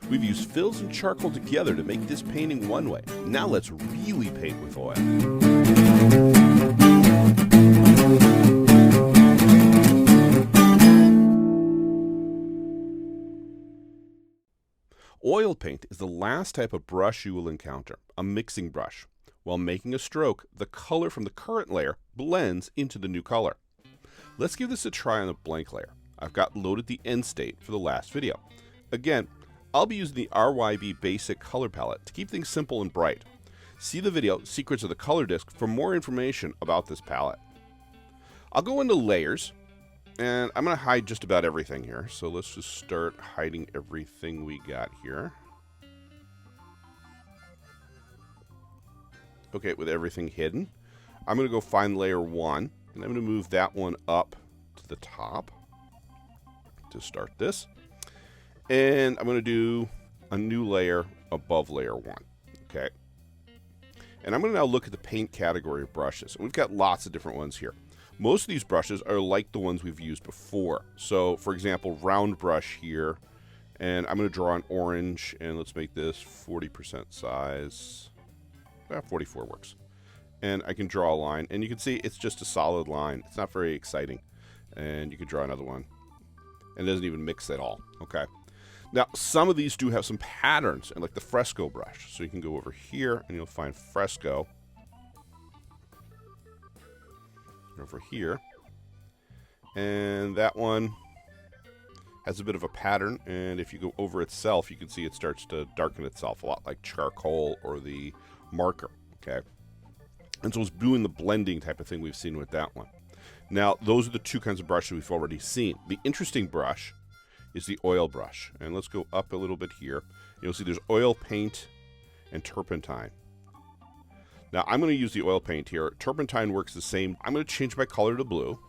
We've used fills and charcoal together to make this painting one way. Now let's really paint with oil. Oil paint is the last type of brush you will encounter, a mixing brush. While making a stroke, the color from the current layer blends into the new color. Let's give this a try on a blank layer. I've got loaded the end state for the last video. Again, I'll be using the RYB Basic Color Palette to keep things simple and bright. See the video, Secrets of the Color Disc, for more information about this palette. I'll go into Layers, and I'm going to hide just about everything here. So let's just start hiding everything we got here. Okay, with everything hidden, I'm going to go find layer 1, and I'm going to move that one up to the top to start this. And I'm going to do a new layer above layer 1, okay? And I'm going to now look at the paint category of brushes. We've got lots of different ones here. Most of these brushes are like the ones we've used before. So, for example, round brush here, and I'm going to draw an orange, and let's make this 40% size. 44 works. And I can draw a line, and you can see it's just a solid line. It's not very exciting. And you can draw another one, and it doesn't even mix at all, okay? Now, some of these do have some patterns, and like the fresco brush. So you can go over here, and you'll find fresco. Over here. And that one has a bit of a pattern, and if you go over itself, you can see it starts to darken itself a lot like charcoal or the marker, okay? And so it's doing the blending type of thing we've seen with that one. Now, those are the two kinds of brushes we've already seen. The interesting brush is the oil brush. And let's go up a little bit here. You'll see there's oil paint and turpentine. Now, I'm going to use the oil paint here. Turpentine works the same. I'm going to change my color to blue.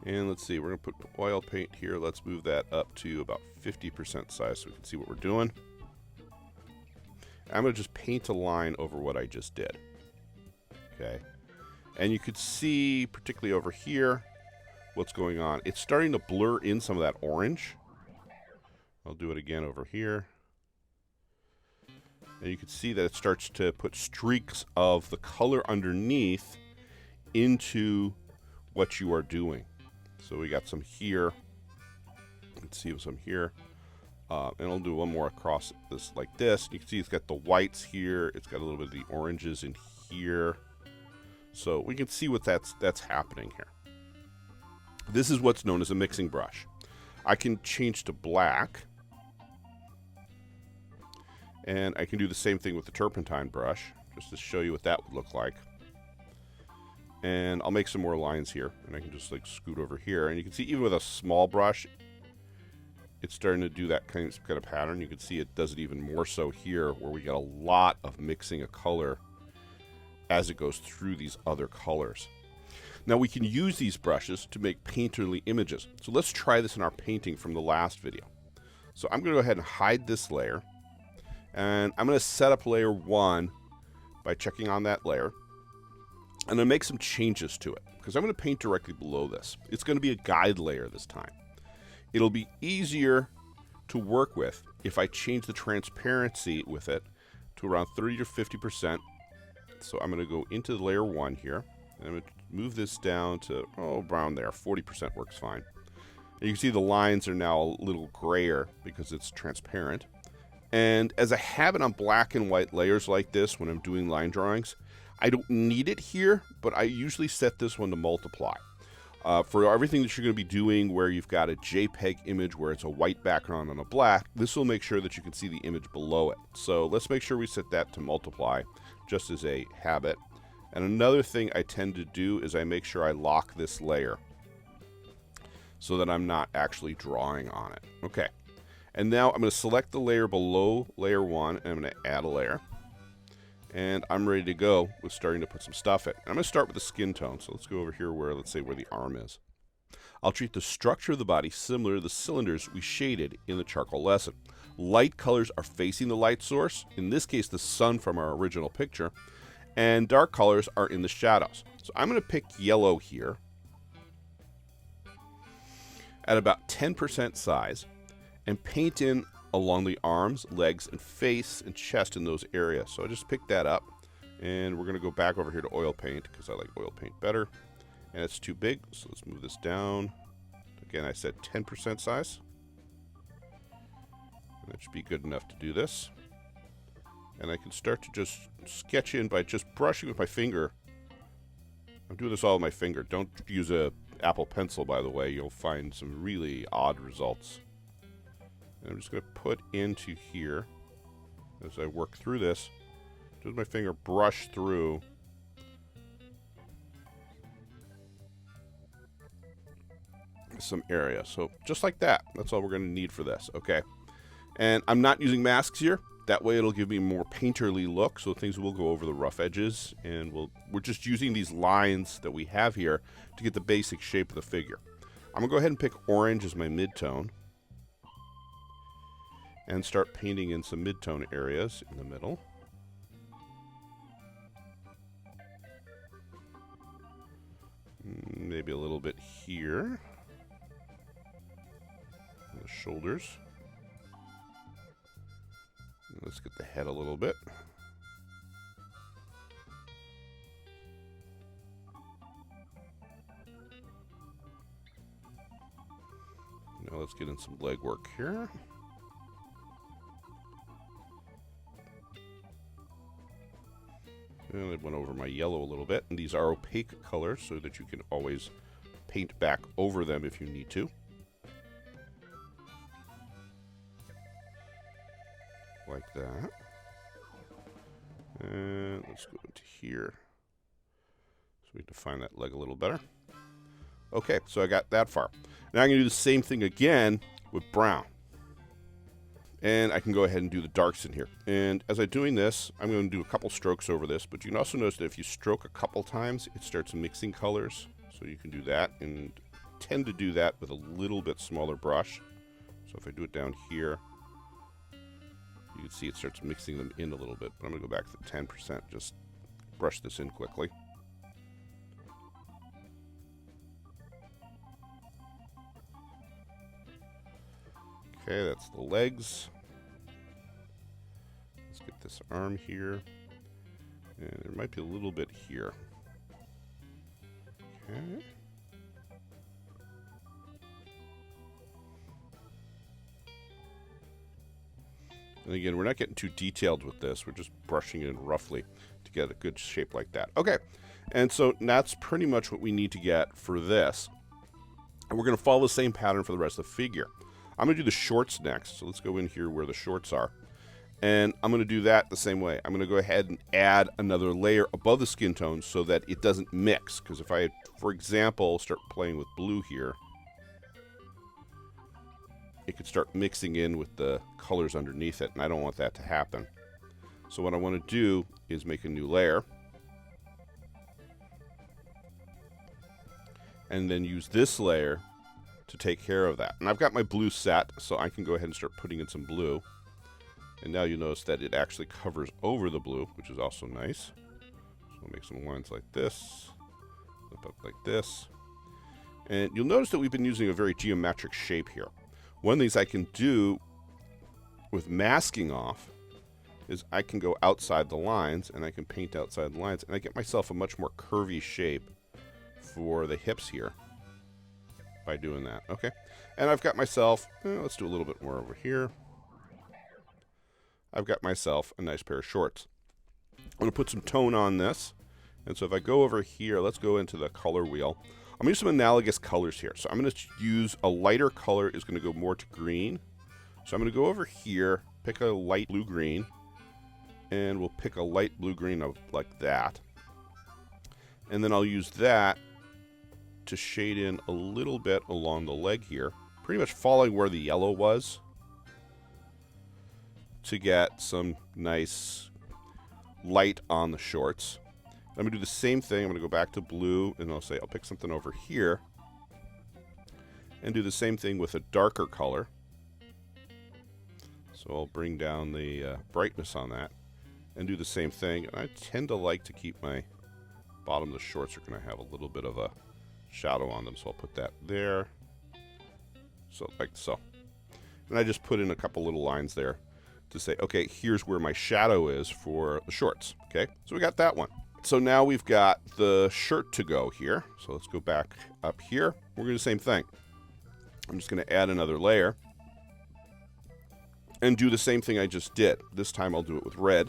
And let's see, we're going to put oil paint here. Let's move that up to about 50% size so we can see what we're doing. I'm going to just paint a line over what I just did. Okay. And you could see, particularly over here, what's going on. It's starting to blur in some of that orange. I'll do it again over here. And you can see that it starts to put streaks of the color underneath into what you are doing. So we got some here. You can see some here. And I'll do one more across this like this. You can see it's got the whites here. It's got a little bit of the oranges in here. So we can see what that's happening here. This is what's known as a mixing brush. I can change to black. And I can do the same thing with the turpentine brush, just to show you what that would look like. And I'll make some more lines here, and I can just like scoot over here. And you can see even with a small brush, it's starting to do that kind of pattern. You can see it does it even more so here, where we get a lot of mixing of color as it goes through these other colors. Now we can use these brushes to make painterly images. So let's try this in our painting from the last video. So I'm going to go ahead and hide this layer. And I'm going to set up layer 1 by checking on that layer. And I'm going to make some changes to it, because I'm going to paint directly below this. It's going to be a guide layer this time. It'll be easier to work with if I change the transparency with it to around 30 to 50%. So I'm going to go into layer 1 here. And I'm going to move this down to, around there. 40% works fine. And you can see the lines are now a little grayer because it's transparent. And as a habit on black and white layers like this, when I'm doing line drawings, I don't need it here, but I usually set this one to multiply. For everything that you're going to be doing where you've got a JPEG image where it's a white background on a black, this will make sure that you can see the image below it. So let's make sure we set that to multiply, just as a habit. And another thing I tend to do is I make sure I lock this layer so that I'm not actually drawing on it. Okay. And now I'm going to select the layer below layer 1, and I'm going to add a layer. And I'm ready to go with starting to put some stuff in. And I'm going to start with the skin tone. So let's go over here where, let's say, where the arm is. I'll treat the structure of the body similar to the cylinders we shaded in the charcoal lesson. Light colors are facing the light source, in this case the sun from our original picture, and dark colors are in the shadows. So I'm going to pick yellow here. at about 10% size and paint in along the arms, legs, and face and chest in those areas. So I just picked that up, and we're going to go back over here to oil paint because I like oil paint better. And it's too big, so let's move this down. Again, I said 10% size. And that should be good enough to do this. And I can start to just sketch in by just brushing with my finger. I'm doing this all with my finger. Don't use a Apple Pencil, by the way. You'll find some really odd results. And I'm just going to put into here, as I work through this, just my finger brush through some area. So just like that. That's all we're going to need for this, okay? And I'm not using masks here. That way it'll give me a more painterly look, so things will go over the rough edges, and we're just using these lines that we have here to get the basic shape of the figure. I'm going to go ahead and pick orange as my mid-tone and start painting in some mid-tone areas in the middle. Maybe a little bit here. On the shoulders. Let's get the head a little bit. Now let's get in some leg work here. And I went over my yellow a little bit. And these are opaque colors so that you can always paint back over them if you need to. Like that. And let's go into here so we can define that leg a little better. Okay, so I got that far. Now I'm going to do the same thing again with brown. And I can go ahead and do the darks in here. And as I'm doing this, I'm going to do a couple strokes over this, but you can also notice that if you stroke a couple times, it starts mixing colors. So you can do that, and tend to do that with a little bit smaller brush. So if I do it down here, you can see it starts mixing them in a little bit, but I'm going to go back to 10%, just brush this in quickly. Okay, that's the legs. Let's get this arm here. And there might be a little bit here. Okay. And again, we're not getting too detailed with this. We're just brushing it in roughly to get a good shape like that. Okay, and so that's pretty much what we need to get for this. And we're going to follow the same pattern for the rest of the figure. I'm going to do the shorts next. So let's go in here where the shorts are. And I'm going to do that the same way. I'm going to go ahead and add another layer above the skin tone so that it doesn't mix. Because if I, for example, start playing with blue here, it could start mixing in with the colors underneath it, and I don't want that to happen. So what I want to do is make a new layer, and then use this layer to take care of that. And I've got my blue set, so I can go ahead and start putting in some blue. And now you notice that it actually covers over the blue, which is also nice. So I'll make some lines like this, flip up like this. And you'll notice that we've been using a very geometric shape here. One of the things I can do with masking off is I can go outside the lines, and I can paint outside the lines, and I get myself a much more curvy shape for the hips here by doing that. Okay, and I've got myself, let's do a little bit more over here. I've got myself a nice pair of shorts. I'm going to put some tone on this, and so if I go over here, let's go into the color wheel. I'm going to use some analogous colors here. So I'm going to use a lighter color is going to go more to green. So I'm going to go over here, pick a light blue-green, and we'll pick a light blue-green like that. And then I'll use that to shade in a little bit along the leg here, pretty much following where the yellow was to get some nice light on the shorts. I'm going to do the same thing. I'm going to go back to blue, and I'll pick something over here and do the same thing with a darker color. So I'll bring down the brightness on that and do the same thing. And I tend to like to keep my bottom of the shorts are going to have a little bit of a shadow on them, so I'll put that there. So like so. And I just put in a couple little lines there to say, okay, here's where my shadow is for the shorts. Okay, so we got that one. So now we've got the shirt to go here. So let's go back up here. We're going to do the same thing. I'm just going to add another layer and do the same thing I just did. This time I'll do it with red.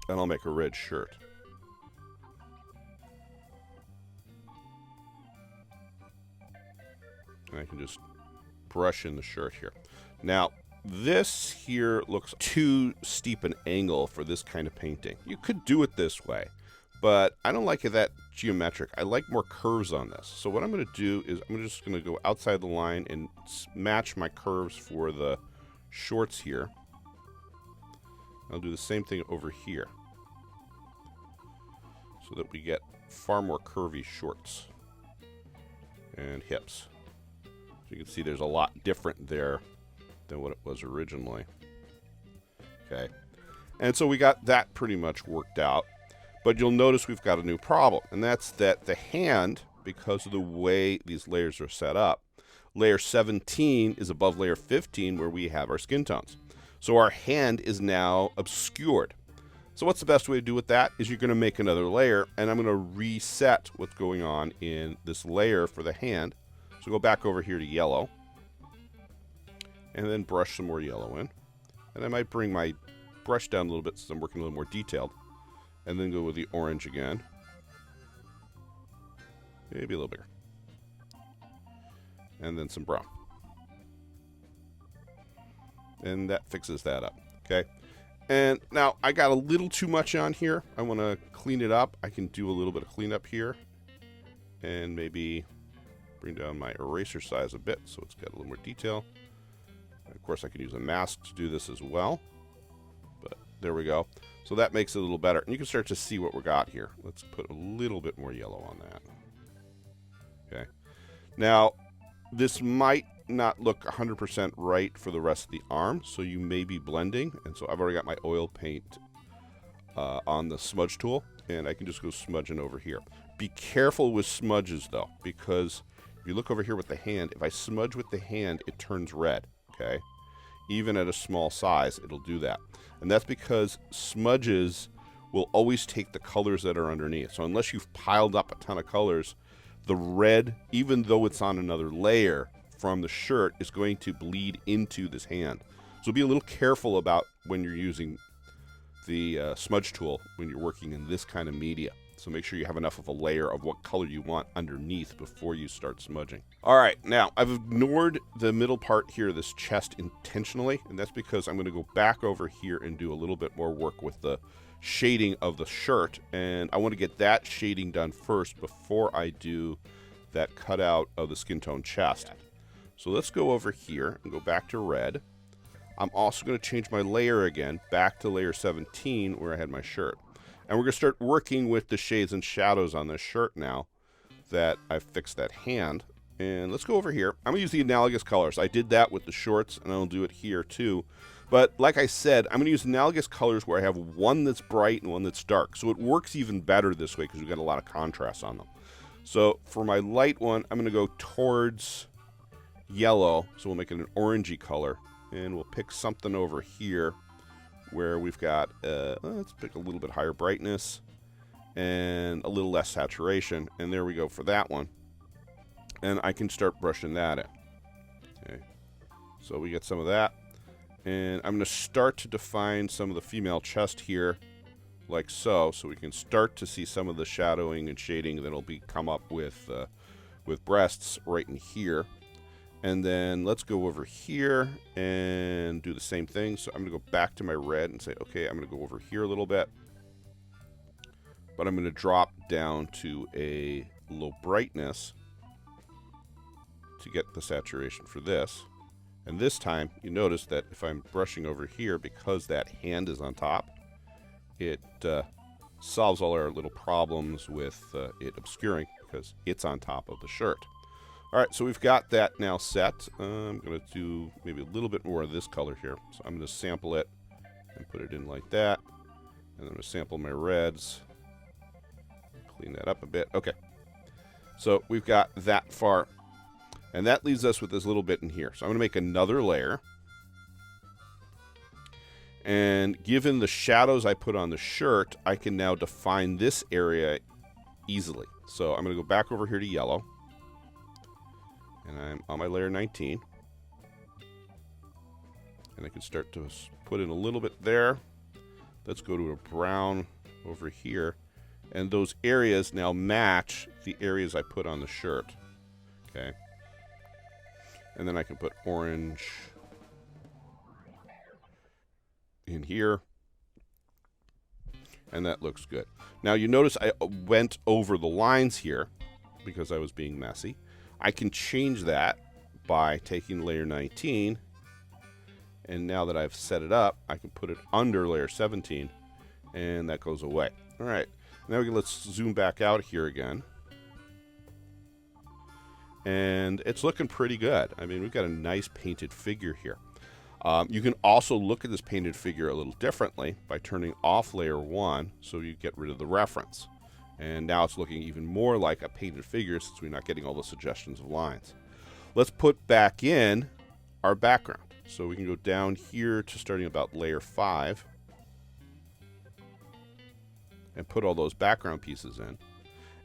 And I'll make a red shirt. And I can just brush in the shirt here. Now, this here looks too steep an angle for this kind of painting. You could do it this way, but I don't like it that geometric. I like more curves on this. So what I'm going to do is I'm just going to go outside the line and match my curves for the shorts here. I'll do the same thing over here so that we get far more curvy shorts and hips. So you can see there's a lot different there than what it was originally. Okay, and so we got that pretty much worked out, but you'll notice we've got a new problem, and that's that the hand, because of the way these layers are set up, layer 17 is above layer 15 where we have our skin tones. So our hand is now obscured. So what's the best way to do with that is you're going to make another layer, and I'm going to reset what's going on in this layer for the hand. So go back over here to yellow, and then brush some more yellow in. And I might bring my brush down a little bit so I'm working a little more detailed. And then go with the orange again. Maybe a little bigger. And then some brown. And that fixes that up. Okay. And now I got a little too much on here. I want to clean it up. I can do a little bit of cleanup here. And maybe bring down my eraser size a bit so it's got a little more detail. Of course, I can use a mask to do this as well, but there we go. So that makes it a little better. And you can start to see what we got here. Let's put a little bit more yellow on that. Okay. Now, this might not look 100% right for the rest of the arm, so you may be blending. And so I've already got my oil paint on the smudge tool, and I can just go smudging over here. Be careful with smudges, though, because if you look over here with the hand, if I smudge with the hand, it turns red. Okay, even at a small size, it'll do that. And that's because smudges will always take the colors that are underneath. So unless you've piled up a ton of colors, the red, even though it's on another layer from the shirt, is going to bleed into this hand. So be a little careful about when you're using the smudge tool when you're working in this kind of media. So make sure you have enough of a layer of what color you want underneath before you start smudging. All right, now I've ignored the middle part here, this chest, intentionally, and that's because I'm going to go back over here and do a little bit more work with the shading of the shirt, and I want to get that shading done first before I do that cutout of the skin tone chest. So let's go over here and go back to red. I'm also going to change my layer again back to layer 17 where I had my shirt. And we're going to start working with the shades and shadows on this shirt now that I've fixed that hand. And let's go over here. I'm going to use the analogous colors. I did that with the shorts, and I'll do it here too. But like I said, I'm going to use analogous colors where I have one that's bright and one that's dark. So it works even better this way because we've got a lot of contrast on them. So for my light one, I'm going to go towards yellow. So we'll make it an orangey color. And we'll pick something over here where we've got, let's pick a little bit higher brightness and a little less saturation. And there we go for that one. And I can start brushing that in. Okay. So we get some of that. And I'm going to start to define some of the female chest here, like so. So we can start to see some of the shadowing and shading that'll be come up with breasts right in here. And then let's go over here and do the same thing. So I'm going to go back to my red and say, okay, I'm going to go over here a little bit. But I'm going to drop down to a low brightness to get the saturation for this. And this time, you notice that if I'm brushing over here, because that hand is on top, it solves all our little problems with it obscuring because it's on top of the shirt. All right, so we've got that now set. I'm going to do maybe a little bit more of this color here. So I'm going to sample it and put it in like that. And I'm going to sample my reds. Clean that up a bit. Okay. So we've got that far And that leaves us with this little bit in here. So I'm going to make another layer. And given the shadows I put on the shirt, I can now define this area easily. So I'm going to go back over here to yellow. And I'm on my layer 19. And I can start to put in a little bit there. Let's go to a brown over here. And those areas now match the areas I put on the shirt. Okay. And then I can put orange in here. And that looks good. Now you notice I went over the lines here because I was being messy. I can change that by taking layer 19. And now that I've set it up, I can put it under layer 17. And that goes away. All right. Now let's zoom back out here again. And it's looking pretty good. I mean, we've got a nice painted figure here. You can also look at this painted figure a little differently by turning off layer 1 so you get rid of the reference. And now it's looking even more like a painted figure since we're not getting all the suggestions of lines. Let's put back in our background. So we can go down here to starting about layer 5 and put all those background pieces in.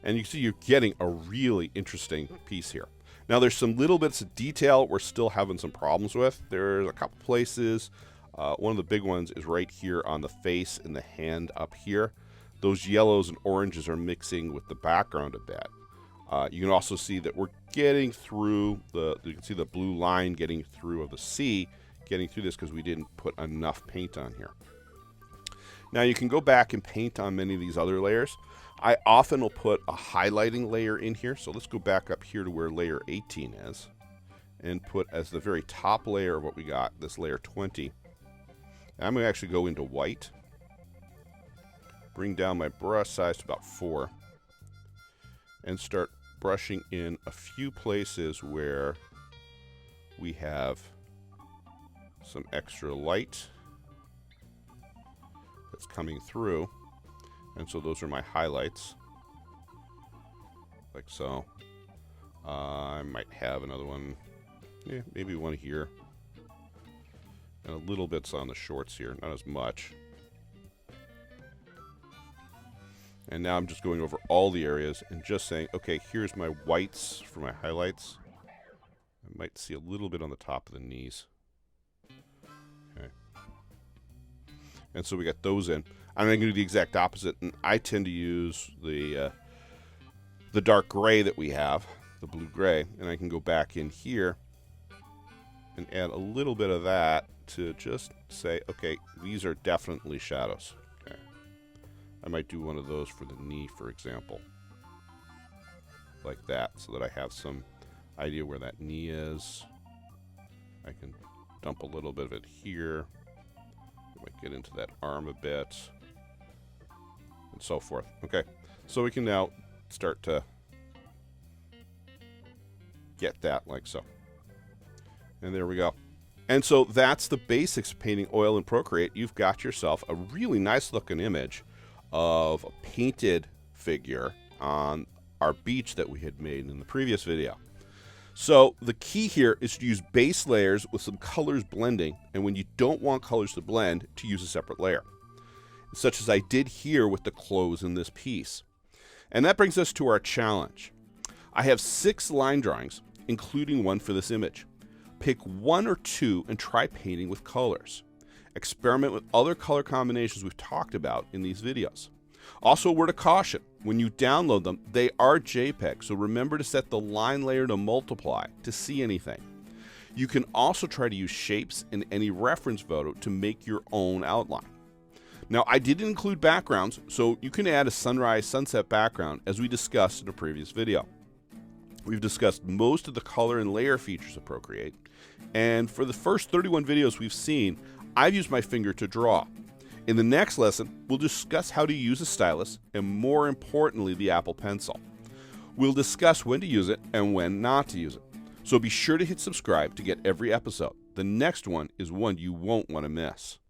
And you can see you're getting a really interesting piece here. Now there's some little bits of detail we're still having some problems with. There's a couple places. One of the big ones is right here on the face and the hand up here. Those yellows and oranges are mixing with the background a bit. You can also see that we're getting through you can see the blue line getting through of the sea, getting through this because we didn't put enough paint on here. Now you can go back and paint on many of these other layers. I often will put a highlighting layer in here. So let's go back up here to where layer 18 is and put as the very top layer of what we got, this layer 20. And I'm going to actually go into white, bring down my brush size to about 4, and start brushing in a few places where we have some extra light that's coming through. And so those are my highlights, like so. I might have another one, maybe one here, and a little bits on the shorts here, not as much. And now I'm just going over all the areas and just saying, okay, here's my whites for my highlights. I might see a little bit on the top of the knees. Okay. And so we got those in. I'm going to do the exact opposite, and I tend to use the dark gray that we have, the blue gray, and I can go back in here and add a little bit of that to just say, okay, these are definitely shadows. Okay. I might do one of those for the knee, for example, like that, so that I have some idea where that knee is. I can dump a little bit of it here. I might get into that arm a bit, and so forth. Okay, so we can now start to get that like so. And there we go. And so that's the basics of painting oil in Procreate. You've got yourself a really nice looking image of a painted figure on our beach that we had made in the previous video. So the key here is to use base layers with some colors blending, and when you don't want colors to blend, to use a separate layer, such as I did here with the clothes in this piece. And that brings us to our challenge. I have 6 line drawings, including one for this image. Pick 1 or 2 and try painting with colors. Experiment with other color combinations we've talked about in these videos. Also, a word of caution, when you download them, they are JPEG, so remember to set the line layer to multiply to see anything. You can also try to use shapes in any reference photo to make your own outline. Now, I didn't include backgrounds, so you can add a sunrise, sunset background as we discussed in a previous video. We've discussed most of the color and layer features of Procreate, and for the first 31 videos we've seen, I've used my finger to draw. In the next lesson, we'll discuss how to use a stylus and, more importantly, the Apple Pencil. We'll discuss when to use it and when not to use it. So be sure to hit subscribe to get every episode. The next one is one you won't want to miss.